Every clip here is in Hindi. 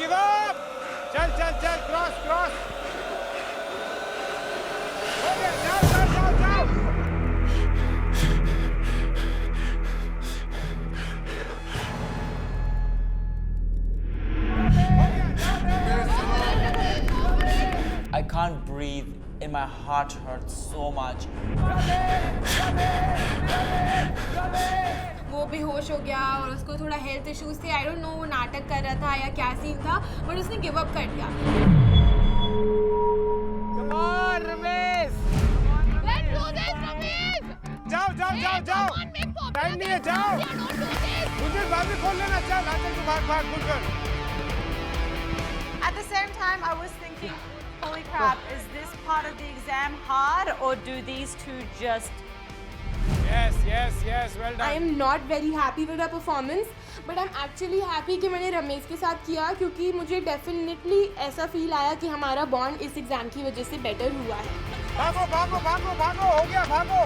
give up. चल चल चल क्रॉस क्रॉस. हो गया जाओ जाओ जाओ जाओ. I can't breathe and my heart hurts so much. वो बेहोश हो गया और उसको थोड़ा हेल्थ इश्यूज थे. आई डोंट नो वो नाटक कर रहा था या क्या सीन था, बट उसने गिव अप कर दिया. Come on, Ramesh. Let's do this, Ramesh! जाओ जाओ जाओ जाओ. Come on, make popular time नहीं है, this जाओ. India, don't do this! मुझे बाद में खोल लेना. चल आचल तू भाग भाग गुड कर. At the same time, I was thinking, holy crap, is this part of the exam hard or do these two just... Yes yes yes well done. I am not very happy with the performance, but I am actually happy कि मैंने रमेश के साथ किया, क्योंकि मुझे डेफिनेटली ऐसा फील आया कि हमारा बॉन्ड इस एग्ज़ाम की वजह से बेटर हुआ है. भागो भागो भागो भागो. हो गया भागो.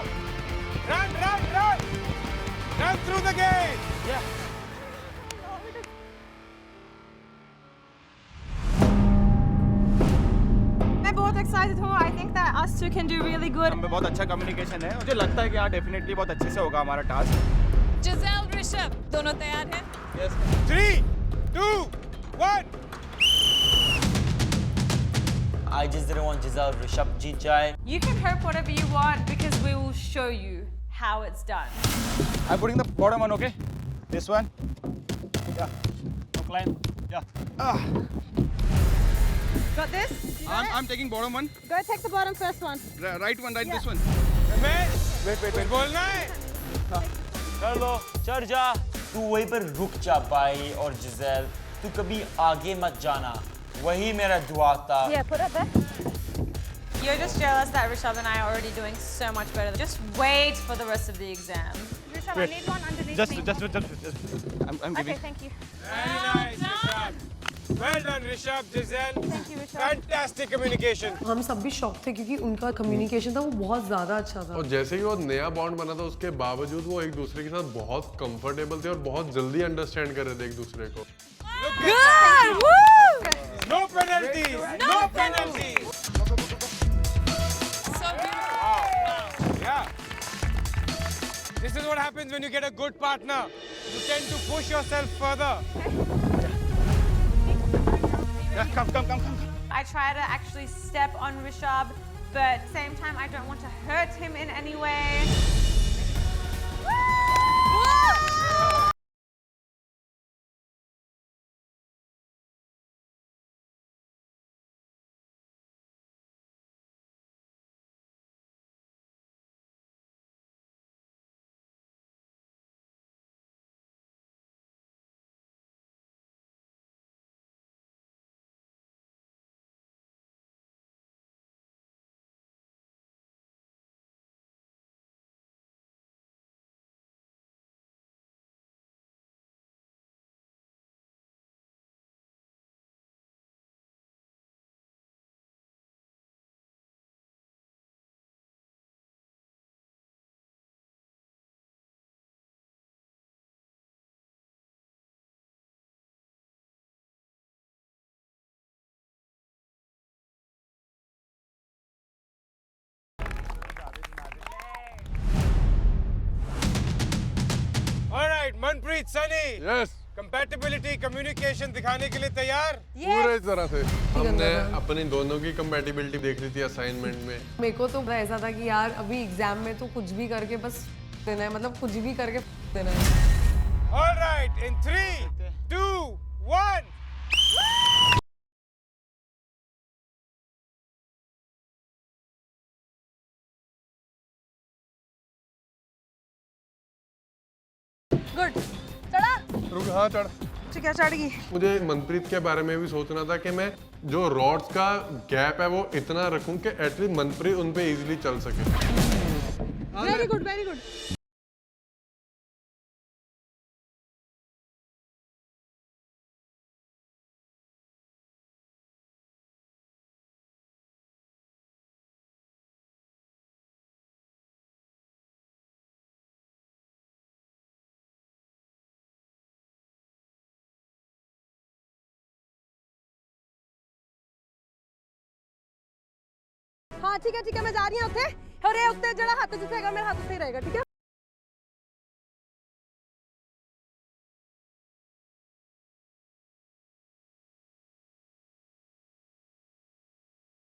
Run run run. Run through the gate. Yeah. मैं बहुत excited हूँ. I think that us two can do really good. हम में बहुत अच्छा कम्युनिकेशन है. मुझे लगता है कि हाँ डेफिनेटली बहुत अच्छे से होगा हमारा टास्क. Giselle, Rishabh, दोनों तैयार हैं? Yes 3 2 1. I just didn't want Giselle Rishabh jeet jaye. You can hope whatever you want because we will show you how it's done. I'm putting the bottom one, okay? This one. Yeah. No climb. Yeah. Got this? I'm taking bottom one. Go take the bottom first one. Right one, right this one. Ramesh Wait. कुछ बोलना है. कर लो, चढ़ जा. तू वहीं पर रुक जा भाई. और जिज़ेल, तू कभी आगे मत जाना. वही मेरा दुआ था. Yeah, put it there. You're just jealous that Rishabh and I are already doing so much better. Just wait for the rest of the exam. Rishabh, I need one underneath Just. I'm Okay, giving. thank you. Very nice Rishabh. Well done Rishabh. Giselle. Thank you, Rishabh. Fantastic communication. हम सब भी शॉक थे क्योंकि उनका कम्युनिकेशन था वो बहुत ज़्यादा अच्छा था. और जैसे ही वो नया बॉन्ड बना था उसके बावजूद वो एक दूसरे के साथ बहुत कंफर्टेबल थे और बहुत जल्दी अंडरस्टैंड कर रहे थे एक दूसरे को. Good! Woo! No penalties. No penalties. So beautiful. Yeah. This is what happens when you get a good partner. You tend to push yourself further. Yeah, come. I try to actually step on Rishabh, but at the same time, I don't want to hurt him in any way. All right, Manpreet, Sunny. Yes, Compatibility, communication दिखाने के लिए तैयार? पूरे तरह से हमने अपनी दोनों की कंपैटिबिलिटी देख ली थी असाइनमेंट में. मेरे को तो ऐसा था कि यार अभी एग्जाम में तो कुछ भी करके बस देना है, मतलब कुछ भी करके देना है. All right, in 3 2 1. Good. चढ़ा? रुक, हाँ चढ़. ठीक है, चढ़ गई. मुझे मनप्रीत के बारे में भी सोचना था कि मैं जो रॉड्स का गैप है वो इतना रखूं कि एटलीस्ट मनप्रीत उन पे इजीली चल सके. Very good, very good. हाँ ठीक है मैं जा रही हूँ उत्ते और ये उत्ते जड़ा हाथ जिथे हैगा मेरा हाथ उत्ते ही रहेगा ठीक है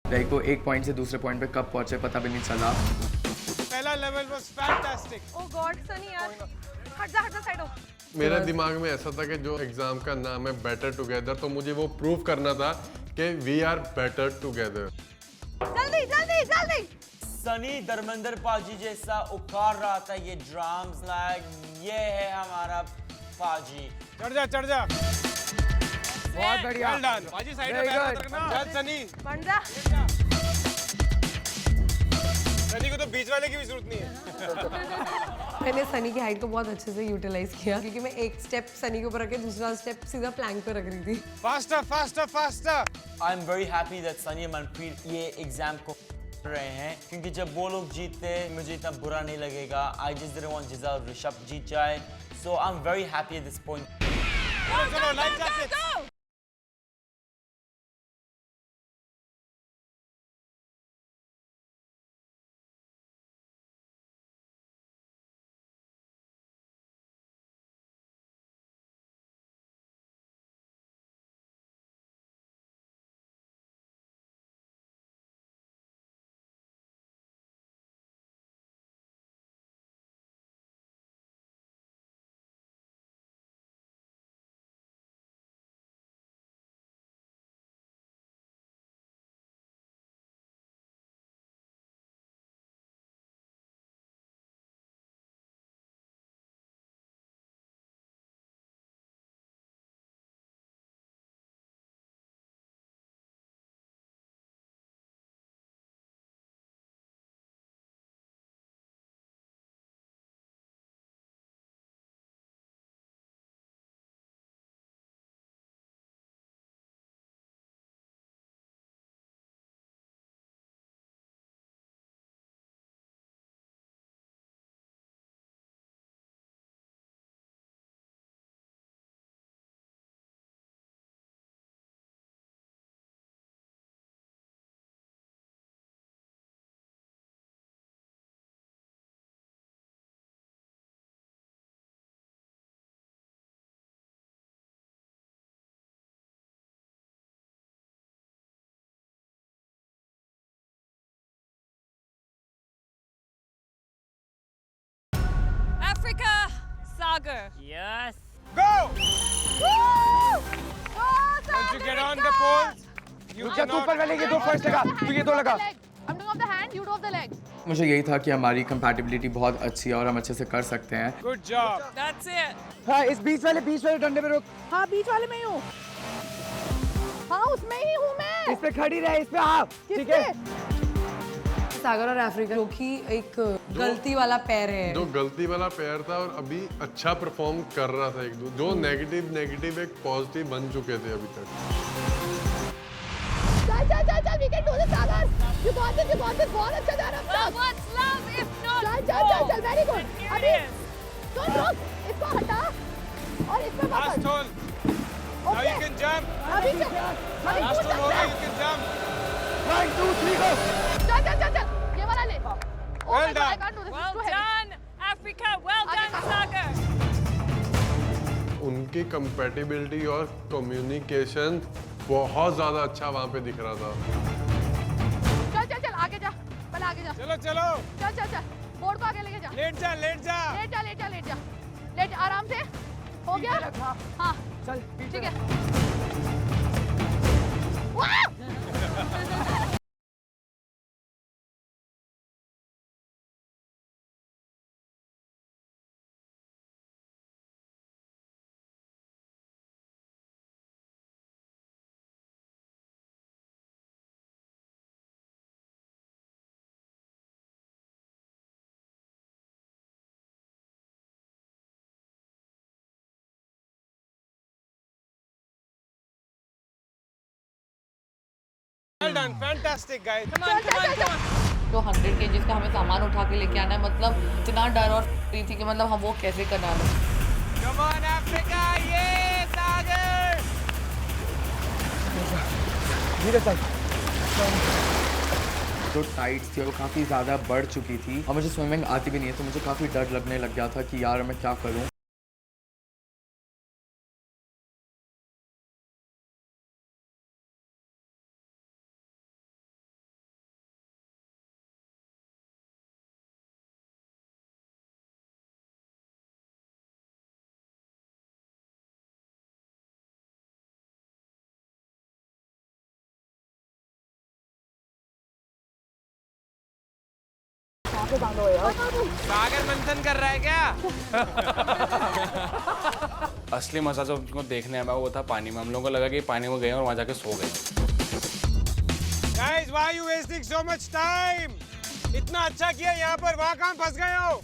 लाइक वो एक पॉइंट से दूसरे पॉइंट पे कब पहुंचे पता भी नहीं चला। पहला level was fantastic. Oh god Sunny यार हट जा साइड हो। मेरे दिमाग में ऐसा था कि जो एग्जाम का नाम है बेटर टुगेदर, तो मुझे वो प्रूव करना था कि वी आर बेटर टुगेदर। जल्दी सनी धर्मेंद्र पाजी जैसा उखाड़ रहा था ये ड्रम्स, लाइक ये है हमारा पाजी। चढ़ जा बहुत बढ़िया। वेल डन बाजी, साइड में बैठ रखना। चल सनी, बन जा सनी को तो बीच वाले की भी जरूरत नहीं है। मैंने सनी की हाइट को बहुत अच्छे से यूटिलाइज किया क्योंकि मैं एक स्टेप सनी के ऊपर रख के दूसरा स्टेप सीधा प्लैंक पे रख रही थी। Faster. I am very happy that Sunny Manpreet ये एग्जाम को रहे हैं क्योंकि जब वो लोग जीते मुझे इतना बुरा नहीं लगेगा। I just didn't want Giselle Rishabh जीत जाए, so I am very happy at this point. चलो life jacket. Africa, Sagar. Yes. Go! Once you get on the poles, you रुक जा, तू cannot. ऊपर वाले ये दो फर्स्ट लगा, तू ये दो लगा। I'm doing off the hand, you do off the leg. मुझे यही था कि हमारी कंपैटिबिलिटी बहुत अच्छी है और हम अच्छे से कर सकते हैं। Good job. That's it. हाँ इस बीच वाले डंडे पे रुक। हाँ बीच वाले में ही हूँ। हाँ उसमें ही हूँ मैं। इस पे खड़ी रहे, इस पे हाँ ठीक है। सागर और अफ्रीका जो कि एक गलती वाला पैर है। जो गलती वाला पैर था और अभी अच्छा परफॉर्म कर रहा था एक दो, जो नेगेटिव एक पॉजिटिव बन चुके थे अभी तक। चल we can do this Sagar, you got this बहुत अच्छा जा रहा Well, what's love if not चल very good। अभी सुन रुक, इसको हटा और इस पे Last पकड़। hole. Now you can jump. अभी चल Last hole हो गया, you can jump. 1 2 3 go। चल ये वाला ले। Oh Well my God, I done. can't do this, it's Well too heavy। done, Africa. Well done, Sagar. उनकी कंपैटिबिलिटी और कम्युनिकेशन बहुत ज़्यादा अच्छा वहाँ पे दिख रहा था। चल आगे जा, पहले आगे जा। चलो चल बोर्ड को आगे लेके जा। लेट जा। लेट आराम से। हो गया? हाँ चल ठीक है। Well done, fantastic guys. Come on. तो 100 kg का हमें सामान उठा के लेके आना है, मतलब इतना डर और रही थी कि मतलब हम वो कैसे करना है। Come on Africa, yeah, Sagar. धीरे चल। जो टाइड्स थी वो काफ़ी ज़्यादा बढ़ चुकी थी और मुझे स्विमिंग आती भी नहीं है, तो मुझे काफ़ी डर लगने लग गया था कि यार मैं क्या करूँ। सागर मंथन कर रहा है क्या? असली मजा जो उनको देखने आया वो था पानी में। हम लोगों को लगा कि पानी में गए और वहाँ जाके सो गए। Guys, why are you wasting so much time? इतना अच्छा किया यहाँ पर, वहाँ कहाँ फंस गए हो?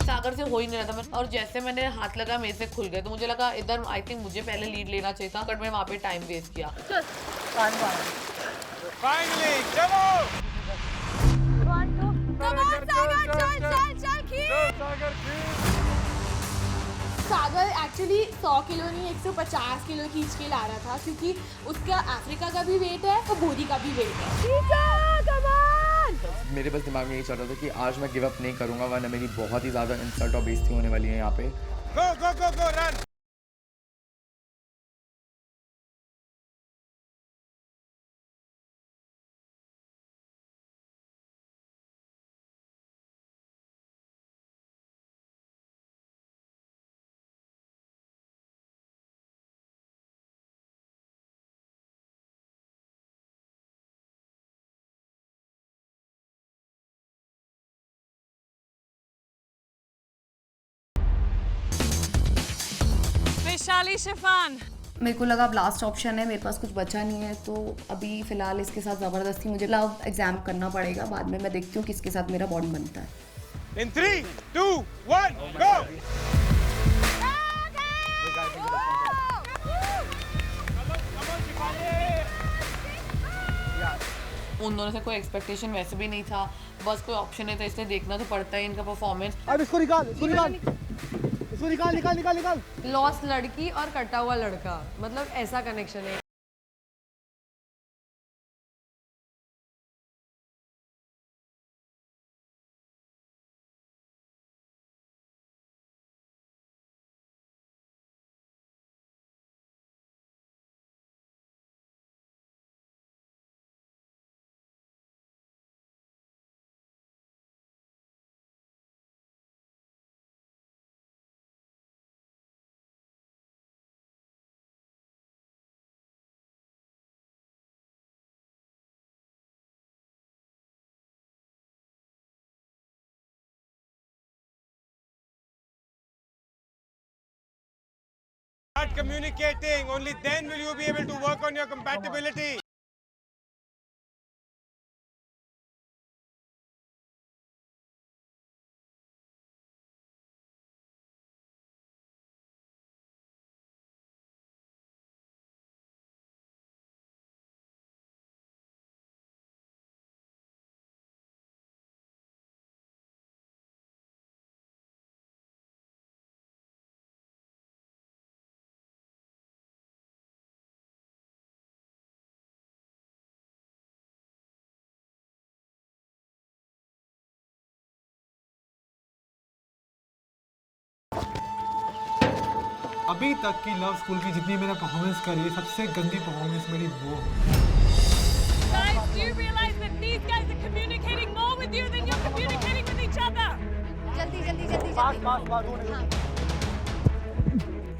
सागर से हो ही नहीं रहा था मैं, और जैसे मैंने हाथ लगा मेरे से खुल गए, तो मुझे लगा इधर आई थिंक मुझे पहले लीड लेना चाहिए था, बट मैं वहाँ पे टाइम वेस्ट किया। Finally, चलो! सागर एक्चुअली 100 किलो नहीं 150 किलो खींच के ला रहा था, क्योंकि उसका अफ्रीका का भी वेट है और बोरी का भी वेट है। मेरे बस दिमाग में यही चल रहा था कि आज मैं गिव अप नहीं करूँगा, वरना मेरी बहुत ही ज़्यादा इंसल्ट और बेइज्जती होने वाली है यहाँ पे। Go, go, go, go, run! Vaishali Shifan. मेरे को लगा अब लास्ट ऑप्शन है, मेरे पास कुछ बचा नहीं है, तो अभी फ़िलहाल इसके साथ ज़बरदस्ती मुझे लव एग्ज़ाम करना पड़ेगा। बाद में मैं देखती हूँ किसके साथ मेरा बॉन्ड बनता है। In 3, 2, 1, go! उन दोनों से कोई एक्सपेक्टेशन वैसे भी नहीं था, बस कोई ऑप्शन नहीं था, इसलिए देखना तो पड़ता है इनका परफॉर्मेंस। अब इसको निकाल, इसको निकाल, इसको निकाल, निकाल, निकाल, निकाल। लॉस लड़की और कटा हुआ लड़का, मतलब ऐसा कनेक्शन है। Start communicating, only then will you be able to work on your compatibility. अभी तक की लव स्कूल की जितनी मैंने परफॉर्मेंस करी है, सबसे गंदी परफॉर्मेंस मेरी वो Guys, do you realize that these guys are communicating more with you than you're communicating with each other? जल्दी जल्दी जल्दी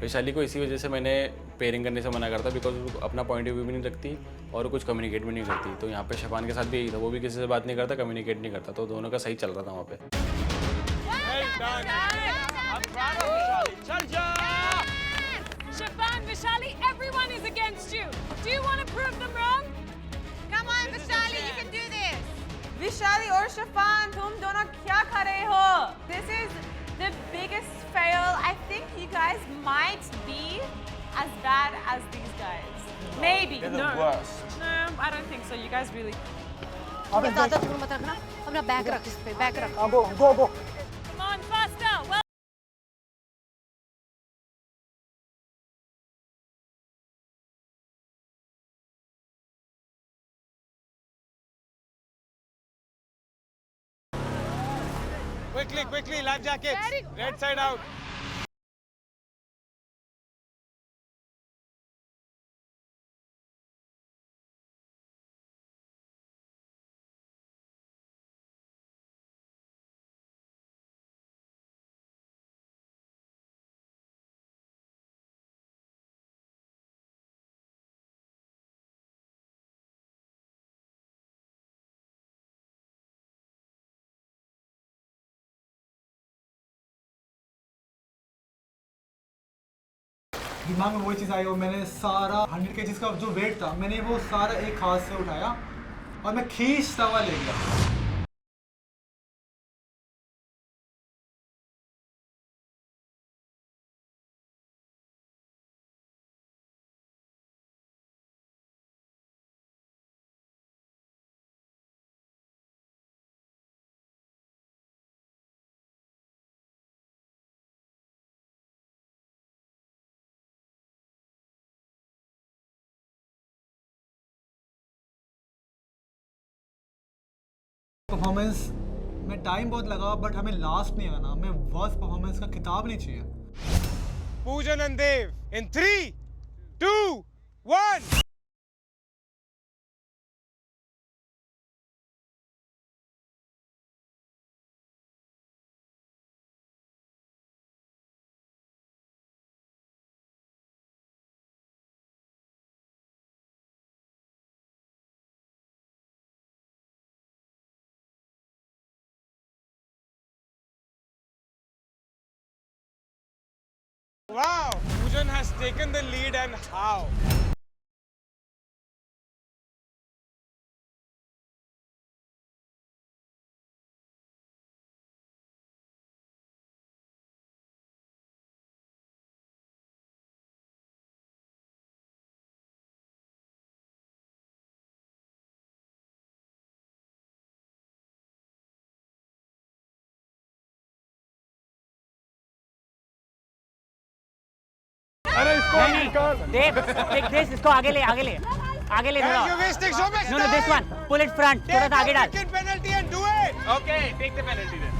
वैशाली को इसी वजह से मैंने पेयरिंग करने से मना करता, बिकॉज वो अपना पॉइंट ऑफ व्यू भी नहीं रखती और कुछ कम्युनिकेट भी नहीं करती। तो यहाँ पे शफान के साथ भी यही था, वो भी किसी से बात नहीं करता, कम्युनिकेट नहीं करता, तो दोनों का सही चल रहा था वहाँ पे। Shifan, Vaishali, everyone is against you. Do you want to prove them wrong? Come on, Vaishali, you can do this. Vaishali or Shifan, तुम दोनों क्या कर रहे हो? This is the biggest fail. I think you guys might be as bad as these guys. Maybe. They're the No. worst. No, I don't think so. You guys really. ज़्यादा दूर मत रखना, अपना बैग रख इस पे, बैग रख। Come on, faster. Well quickly, life jackets. Red side out. दिमाग में वही चीज़ आई और मैंने सारा 100 kg का जो वेट था मैंने वो सारा एक हाथ से उठाया और मैं खींचता हुआ ले गया। परफॉर्मेंस में टाइम बहुत लगा बट हमें लास्ट नहीं आना, हमें वर्स्ट परफॉर्मेंस का खिताब नहीं चाहिए। Poojan and Dev in 3, 2, 1. Wow, Poojan has taken the lead and how? अरे इसको निकाल देव टेक दिस इसको आगे ले थोड़ा You're wasting so much no time. This one pull it front थोड़ा सा आगे डाल Take penalty and do it. Okay, take the penalty then.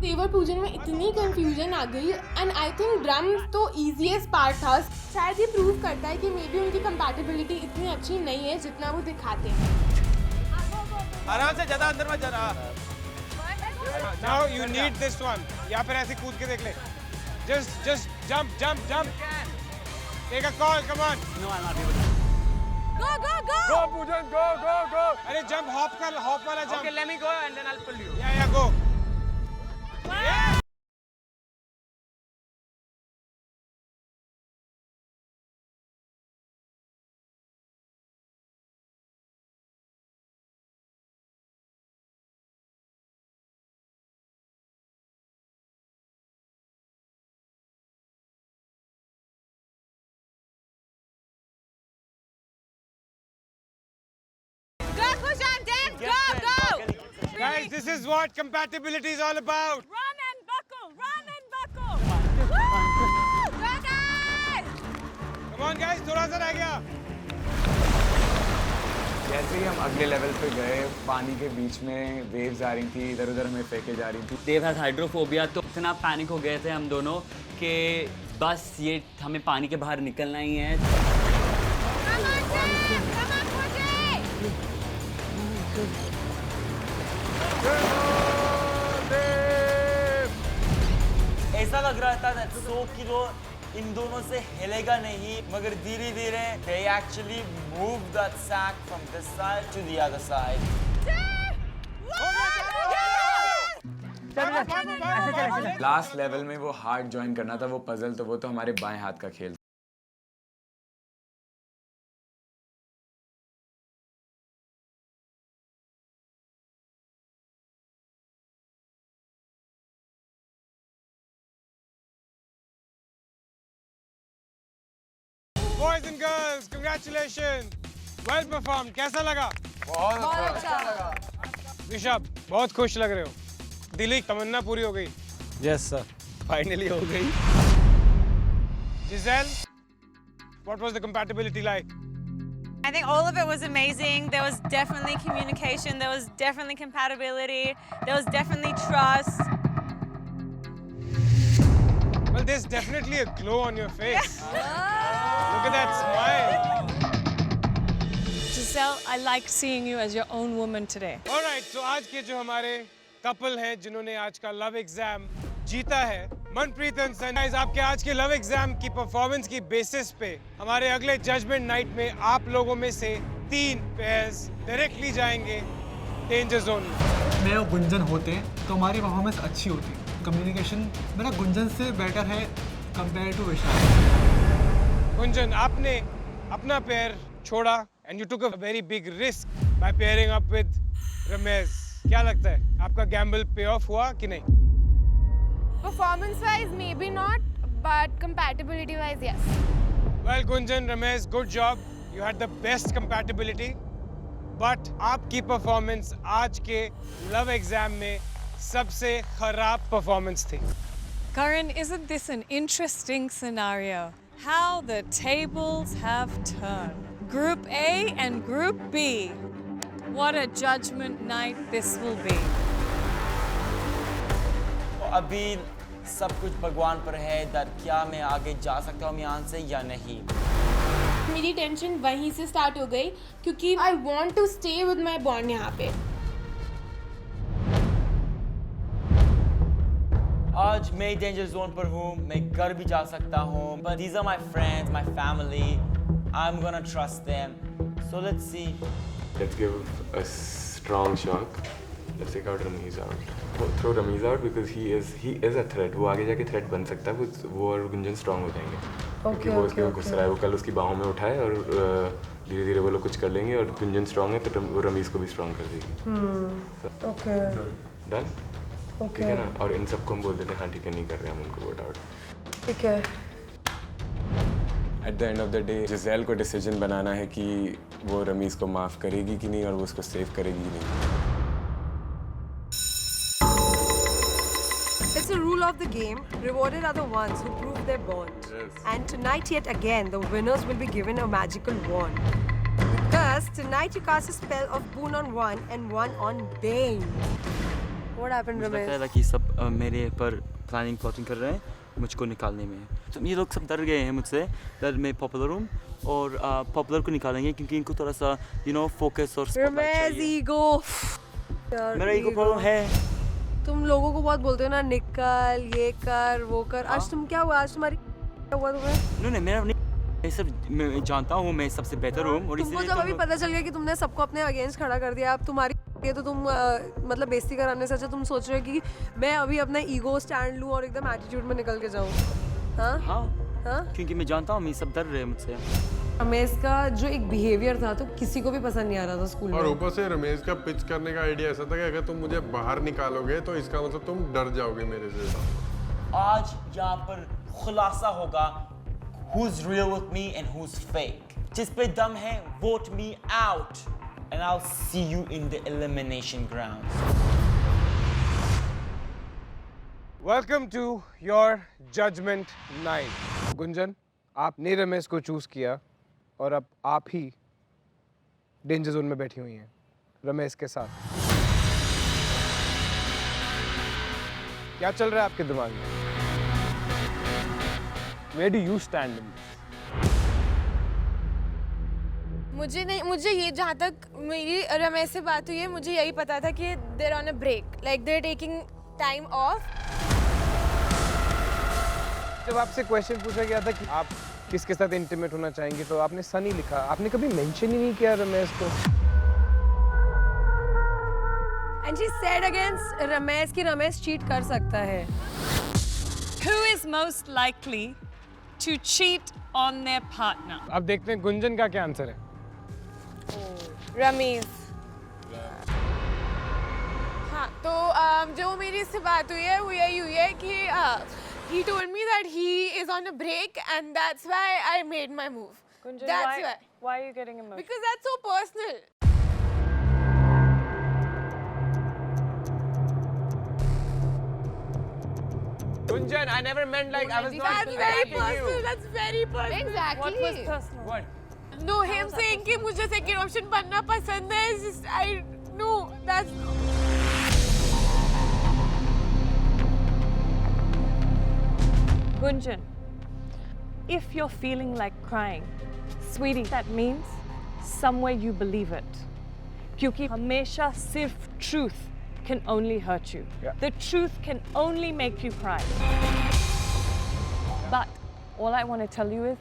देव और पूजन में इतनी कंफ्यूजन आ गई एंड आई थिंक ड्रम्स तो इजीएस्ट पार्ट था। शायद ये प्रूव करता है कि मे बी उनकी कंपैटिबिलिटी इतनी अच्छी नहीं है जितना वो दिखाते हैं। आराम से ज़्यादा अंदर मत जाना। Now you need this one. या फिर ऐसे कूद के देख ले। Just jump. Take a call, come on. No I am not able Go Poojan, go. अरे jump, hop वाला jump. Okay let me go and then I will pull you Yeah, go. Yeah. Go, Poojan, Dev, go! Guys, this is what compatibility is all about. Run and buckle! Go, guys! Come on guys, थोड़ा सा रह गया। जैसे ही हम अगले लेवल पे गए, पानी के बीच में वेव्स आ रही थी, इधर उधर हमें फेंके जा रही थी। देव हैज हाइड्रोफोबिया तो इतना पैनिक हो गए थे हम दोनों कि बस ये हमें पानी के बाहर निकलना ही है। Come on, Poojan! ऐसा लग रहा था that 100 किलो इन दोनों से हिलेगा नहीं, मगर धीरे धीरे they actually moved that sack from this side to the other side. Last level में वो हार्ट ज्वाइन करना था, वो पजल, तो वो तो हमारे बाएं हाथ का खेल। Boys and girls, congratulations. Well performed. कैसा लगा? बहुत अच्छा लगा। ऋषभ, बहुत खुश लग रहे हो। दिली तमन्ना पूरी हो गई। यस सर फाइनली हो गई। Giselle, what was the compatibility like? I think all of it was amazing. There was definitely communication. There was definitely compatibility. There was definitely trust. Well, there's definitely a glow on your face. Look at that smile. Giselle, I like seeing you as your own woman today. All right, so आज के जो हमारे कपल हैं जिन्होंने आज का लव एग्जाम जीता है, मनप्रीत एंड सनी, आपके आज के लव एग्जाम की परफॉर्मेंस की बेसिस पे हमारे अगले जजमेंट नाइट में आप लोगों में से 3 पेयर्स डायरेक्टली जाएंगे डेंजर जोन में। मैं और गुंजन होते तो हमारी परफॉर्मेंस अच्छी होती। कम्युनिकेशन मेरा गुंजन से बेटर है कंपेयर टू विशाल। गुंजन, आपने अपना पेयर छोड़ा and you took a very big risk by pairing up with Ramesh. क्या लगता है आपका गैम्बल पे ऑफ हुआ कि नहीं? Performance wise, maybe not, but compatibility wise, yes. Well, Gunjan, Ramesh, good job. You had the best compatibility. But आपकी performance आज के love exam में सबसे खराब performance थी. Karan, isn't this an interesting scenario? How the tables have turned. Group A and Group B. What a judgment night this will be. अभी सब कुछ भगवान पर है that क्या मैं आगे जा सकता हूँ यहाँ से या नहीं। मेरी टेंशन वहीं से स्टार्ट हो गई क्योंकि I want to stay with my bond यहाँ पे। आज मैं डेंजर जोन पर हूँ, मैं घर भी जा सकता हूँ, but these are my friends, my family. I'm gonna trust them. So let's see. Let's give a strong shock. Let's take out Ramesh out. Throw Ramesh out because he is a threat. वो आगे जाके threat बन सकता है। वो और गुंजन strong हो जाएंगे। क्योंकि वो उसके गुस्सा है, वो कल उसकी बाहों में उठाए और धीरे-धीरे वो लोग कुछ कर लेंगे और गुंजन strong है तो वो रमेश को भी strong कर देगी। ओके। Done? ठीक है ना? और इन सबको हम बोल देते हैं हाँ ठीक है नहीं कर रहे हम उनको vote out। ठीक है। At the end of the day, जिज़ेल को decision बनाना है कि वो रमेश को माफ करेगी कि नहीं और वो उसको save करेगी कि नहीं। It's a rule of the game. Rewarded are the ones who prove their bond. Yes. And tonight, yet again, the winners will be given a magical wand. Because tonight you cast a spell of boon on one and one on Bane. What happened, मुझे लगता Ramesh? था कि सब मेरे पर प्लानिंग प्लॉटिंग कर रहे हैं मुझको निकालने में। तो ये लोग सब डर गए हैं मुझसे that मैं पॉपुलर हूँ और पॉपुलर को निकालेंगे क्योंकि इनको थोड़ा सा फोकस और स्पॉटलाइट Ramesh, चाहिए। ego. मेरा ईगो प्रॉब्लम है। तुम लोगों को बहुत बोलते हो ना निकल ये कर वो कर। आज तुम क्या हुआ? आज तुम्हारी क्या हुआ तुम्हें? नहीं मेरा नहीं, मैं जानता हूँ मैं सबसे बेहतर हूँ और तुमको जब अभी पता चल गया कि तुमने सबको अपने अगेंस्ट खड़ा कर दिया, अब तुम्हारी ये तो तुम मतलब बेइज्जती कराने से अच्छा तुम सोच रहे हो कि मैं अभी अपना ईगो स्टैंड लूं और एकदम एटीट्यूड में निकल के जाऊं। हाँ क्योंकि मैं जानता हूँ मैं सब डर रहे हैं मुझसे। रमेश का जो एक बिहेवियर था तो किसी को भी पसंद नहीं आ रहा था स्कूल में। और ऊपर से रमेश का पिच करने का आइडिया ऐसा था कि अगर तुम मुझे बाहर निकालोगे तो इसका मतलब तुम डर जाओगे मेरे से। आज यहाँ पर खुलासा होगा who's real with me and who's fake. जिस पे दम है vote me out and I'll see you in the elimination grounds. Welcome to your judgment night. Gunjan, आपने रमेश को चूज किया और अब आप ही डेंजर जोन में बैठी हुई हैं रमेश के साथ। क्या चल रहा है आपके दिमाग में? Where do you stand in this? मुझे ये जहाँ तक मेरी रमेश से बात हुई है मुझे यही पता था कि they're on a break, like they're taking time off. जब आपसे क्वेश्चन पूछा गया था कि आप किसके साथ इंटीमेट होना चाहेंगे तो आपने सनी लिखा, आपने कभी मेंशन ही नहीं किया रमेश को। And she said against Ramesh कि रमेश चीट कर सकता है। Who is most likely to cheat on their partner? अब देखते हैं गुंजन का क्या आंसर है। रमेश। हाँ तो जो मेरी इससे बात हुई है वो यही हुई है कि he told me that he is on a break and that's why I made my move. Gunjan, That's why are you getting emotional? Because that's so personal. Gunjan, I never meant like I was not That's very attacking personal. you. That's very personal. What was personal? What? No, him saying कि मुझे second option बनना पसंद है is just no, that's Gunjan, if you're feeling like crying, sweetie, that means somewhere you believe it. क्योंकि हमेशा सिर्फ truth can only hurt you. The truth can only make you cry. But all I want to tell you is,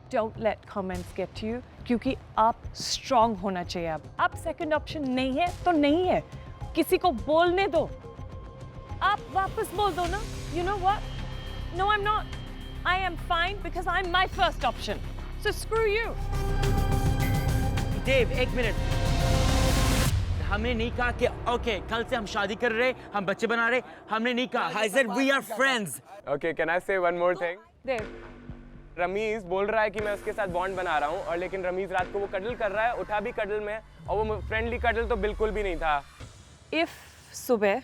don't let comments get to you. क्योंकि आप strong होना चाहिए अब. आप second option नहीं है तो नहीं है. किसी को बोलने दो. आप वापस बोल दो ना. You know what? No, I'm not. I am fine because I'm my first option. So screw you. Dave, एक मिनट. हमने नहीं कहा कि okay, कल से हम शादी कर रहे, हम बच्चे बना रहे. हमने नहीं कहा. I said we are friends. Okay, can I say one more thing? Dave. Ramiz बोल रहा है कि मैं उसके साथ बॉन्ड बना रहा हूँ और लेकिन रमीज रात को वो कडल कर रहा है, उठा भी कडल में और वो फ्रेंडली कडल तो बिल्कुल भी नहीं था. If सुबह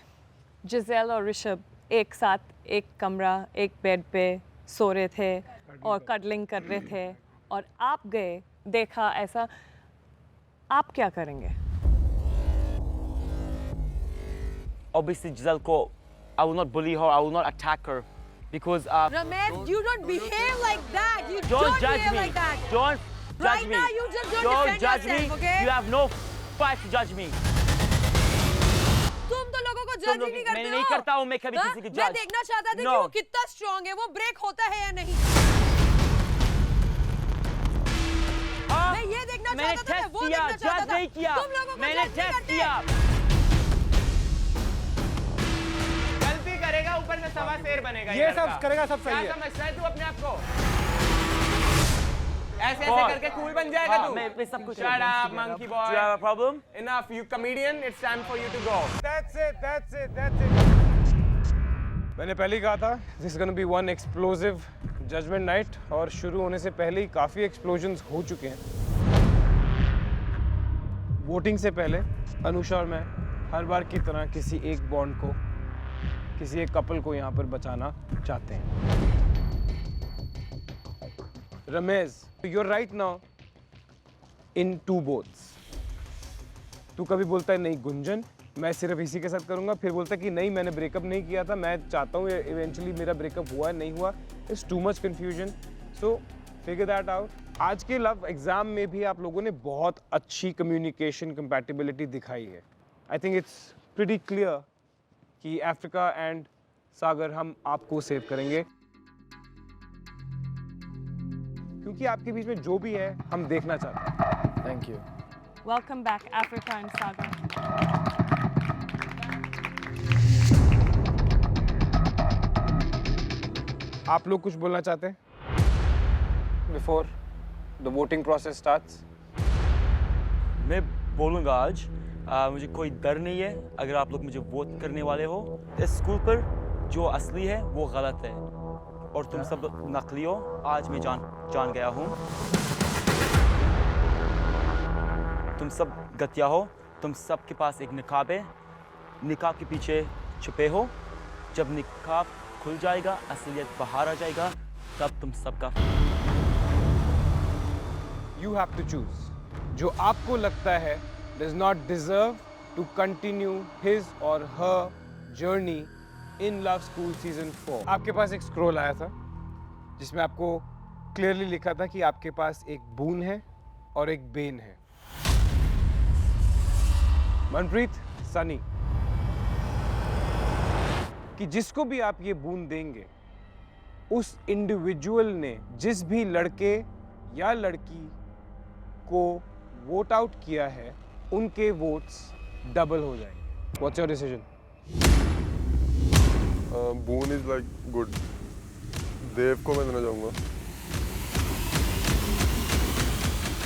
जिसेल और ऋषभ एक साथ एक कमरा एक बेड पे सो रहे थे और कडलिंग कर रहे थे और आप गए देखा ऐसा, आप क्या करेंगे? Obviously, Giselle ko, I will not bully her, I will not attack her because Ramesh, you don't behave like that. You don't judge behave me. like that. Don't judge Right me. now, you just don't defend judge yourself, me. okay? You have no right to judge me. तुम तो लोगों को जज ही नहीं करते हो. मैं नहीं करता हूँ, मैं कभी किसी की मैं जज. देखना चाहता था कि वो कितना स्ट्रांग है, वो ब्रेक होता है या नहीं. मैं ये देखना चाहता था, मैं वो देखना चाहता था. नहीं किया. तुम लोगों को मैंने जज नहीं टेस्ट करते. किया. गलती करेगा ऊपर में सवा शेर बनेगा. ये सब करेगा, सब सही है. क्या समझता है तू अपने आप को? ऐसे ऐसे करके कूल बन जाएगा तू. मैं सब कुछ. Shut up, monkey boy. Do you have a problem? Enough, you comedian. It's time for you to go. That's it. That's it. That's it. मैंने पहले ही कहा था, this is going to be one explosive judgment night और शुरू होने से पहले ही काफी explosions हो चुके हैं. वोटिंग से पहले अनुषा और मैं हर बार की तरह किसी एक बॉन्ड को, किसी एक कपल को यहाँ पर बचाना चाहते हैं. Ramesh, you're right now in two boats. तू कभी बोलता है नहीं गुंजन, मैं सिर्फ इसी के साथ करूँगा, फिर बोलता है कि नहीं मैंने ब्रेकअप नहीं किया था, मैं चाहता हूँ इवेंचुअली मेरा ब्रेकअप हुआ नहीं हुआ. It's too much confusion. So figure that out. आज के लव एग्जाम में भी आप लोगों ने बहुत अच्छी कम्युनिकेशन कंपैटिबिलिटी दिखाई है. I think it's pretty clear कि अफ्रीका एंड सागर हम आपको सेव करेंगे क्योंकि आपके बीच में जो भी है हम देखना चाहते हैं. Thank you. Welcome back, Africa and Sagar. आप लोग कुछ बोलना चाहते हैं? Before the voting process starts. मैं बोलूँगा आज मुझे कोई डर नहीं है. अगर आप लोग मुझे वोट करने वाले हो, इस स्कूल पर जो असली है वो गलत है और तुम सब नकली हो. आज मैं जान गया हूँ. तुम सब गतिया हो. तुम सब के पास एक निकाब है. निकाब के पीछे छुपे हो. जब निकाब खुल जाएगा, असलियत बाहर आ जाएगा, तब तुम सबका. You have to choose. जो आपको लगता है does not deserve to continue his or her journey in Love School Season 4. आपके पास एक स्क्रॉल आया था जिसमें आपको क्लियरली लिखा था कि आपके पास एक बून है और एक बेन है. मनप्रीत, सनी, कि जिसको भी आप ये बून देंगे, उस इंडिविजुअल ने जिस भी लड़के या लड़की को वोट आउट किया है, उनके वोट्स डबल हो जाएंगे. What's your decision? Boon is like good. Dev को मैं देना चाहूँगा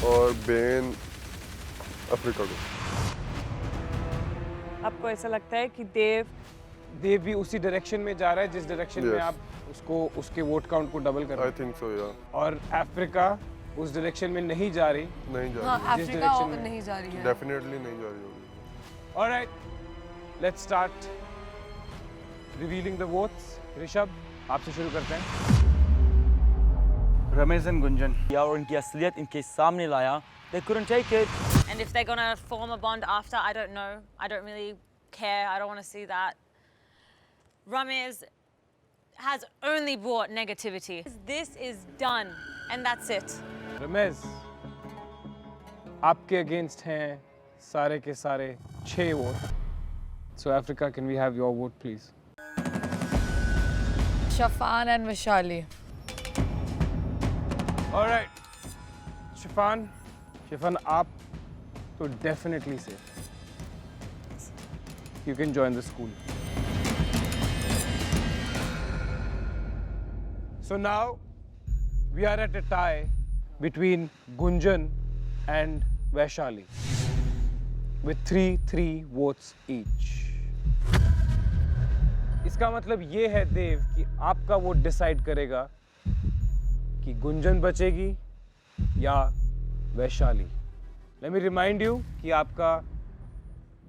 और बेन अफ्रीका को. आपको ऐसा लगता है कि देव भी उसी डायरेक्शन में जा रहा है जिस डायरेक्शन में आप उसको उसके वोट काउंट को डबल कर रहे हैं? I think so, yeah. और अफ्रीका उस डायरेक्शन में नहीं जा रही. हाँ, अफ्रीका नहीं जा रही है. डेफिनेटली नहीं जा रही होगी. Alright, let's start revealing the votes. Rishabh, आपसे शुरू करते हैं. रमेश एंड गुंजन या और इनकी असलियत इनके सामने लाया, they couldn't take it. And if they're gonna form a bond after, I don't know. I don't really care. I don't want to see that. Ramez has only brought negativity. This is done, and that's it. Ramesh, आपके अगेंस्ट हैं सारे के सारे 6 vote. So Africa, can we have your vote, please? Shafan and Vishali. All right. Shafan, आप तो definitely safe. You can join the school. So now we are at a tie between Gunjan and Vaishali with 3 votes each. इसका मतलब ये है देव कि आपका वोट डिसाइड करेगा कि गुंजन बचेगी या Vaishali. Let me remind you कि आपका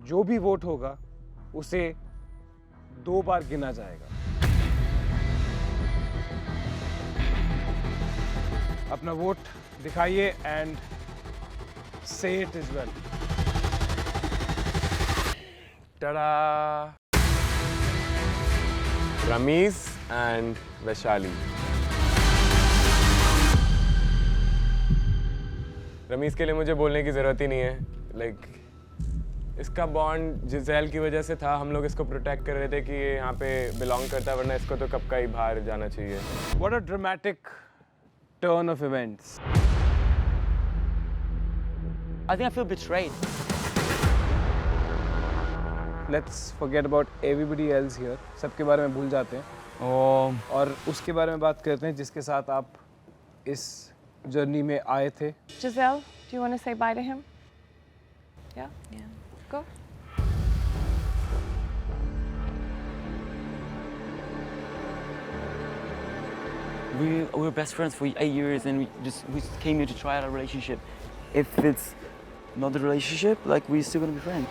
जो भी वोट होगा उसे 2 बार गिना जाएगा. अपना वोट दिखाइए and say it as well. Ta-da! Rameez and Vaishali. Ramiz के लिए मुझे बोलने की ज़रूरत ही नहीं है. लाइक इसका बॉन्ड जिज़ेल की वजह से था. हम लोग इसको प्रोटेक्ट कर रहे थे कि ये यहाँ पे बिलोंग करता है, वरना इसको तो कब का ही बाहर जाना चाहिए. What a dramatic turn of events. I think I feel betrayed. Let's forget about everybody else here. सबके बारे में भूल जाते हैं और उसके बारे में बात करते हैं जिसके साथ आप इस जर्नी में आए थे. Giselle, do you want to say bye to him? Yeah? Yeah. Go. We were best friends for 8 years, and we came here to try out a relationship. If it's not a relationship, like, we're still gonna be friends.